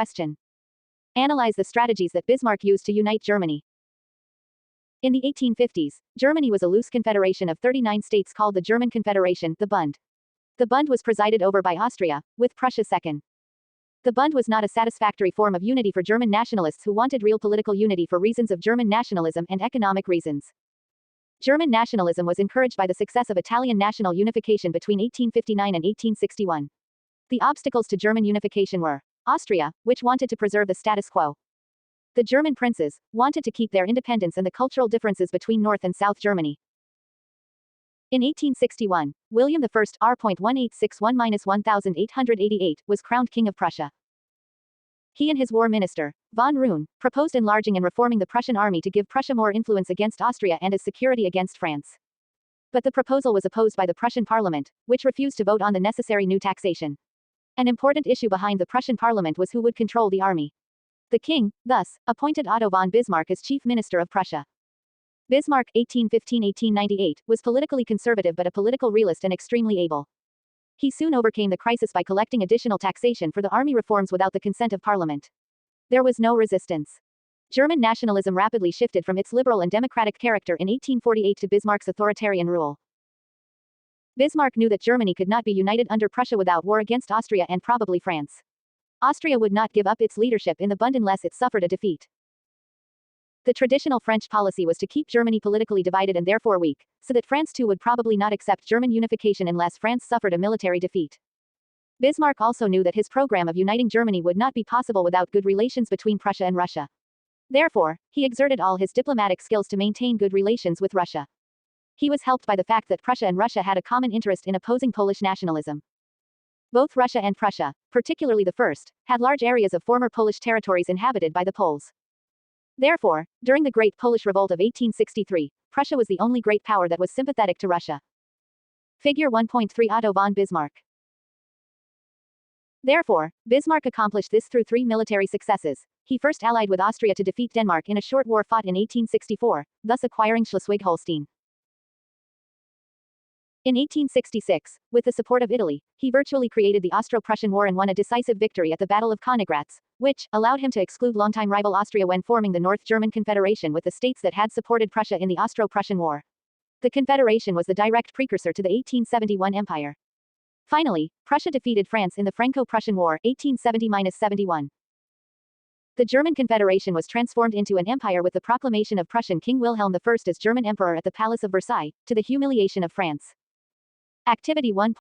Question. Analyze the strategies that Bismarck used to unite Germany. In the 1850s, Germany was a loose confederation of 39 states called the German Confederation, the Bund. The Bund was presided over by Austria, with Prussia second. The Bund was not a satisfactory form of unity for German nationalists who wanted real political unity for reasons of German nationalism and economic reasons. German nationalism was encouraged by the success of Italian national unification between 1859 and 1861. The obstacles to German unification were Austria, which wanted to preserve the status quo. The German princes wanted to keep their independence and the cultural differences between North and South Germany. In 1861, William I R.1861-1888 was crowned King of Prussia. He and his war minister, von Roon, proposed enlarging and reforming the Prussian army to give Prussia more influence against Austria and as security against France. But the proposal was opposed by the Prussian parliament, which refused to vote on the necessary new taxation. An important issue behind the Prussian parliament was who would control the army. The king, thus, appointed Otto von Bismarck as chief minister of Prussia. Bismarck, 1815-1898, was politically conservative but a political realist and extremely able. He soon overcame the crisis by collecting additional taxation for the army reforms without the consent of parliament. There was no resistance. German nationalism rapidly shifted from its liberal and democratic character in 1848 to Bismarck's authoritarian rule. Bismarck knew that Germany could not be united under Prussia without war against Austria and probably France. Austria would not give up its leadership in the Bund unless it suffered a defeat. The traditional French policy was to keep Germany politically divided and therefore weak, so that France too would probably not accept German unification unless France suffered a military defeat. Bismarck also knew that his program of uniting Germany would not be possible without good relations between Prussia and Russia. Therefore, he exerted all his diplomatic skills to maintain good relations with Russia. He was helped by the fact that Prussia and Russia had a common interest in opposing Polish nationalism. Both Russia and Prussia, particularly the first, had large areas of former Polish territories inhabited by the Poles. Therefore, during the Great Polish Revolt of 1863, Prussia was the only great power that was sympathetic to Russia. Figure 1.3 Otto von Bismarck. Therefore, Bismarck accomplished this through three military successes. He first allied with Austria to defeat Denmark in a short war fought in 1864, thus acquiring Schleswig-Holstein. In 1866, with the support of Italy, he virtually created the Austro-Prussian War and won a decisive victory at the Battle of Königgrätz, which allowed him to exclude longtime rival Austria when forming the North German Confederation with the states that had supported Prussia in the Austro-Prussian War. The Confederation was the direct precursor to the 1871 Empire. Finally, Prussia defeated France in the Franco-Prussian War, 1870-71. The German Confederation was transformed into an empire with the proclamation of Prussian King Wilhelm I as German Emperor at the Palace of Versailles, to the humiliation of France. Activity 1.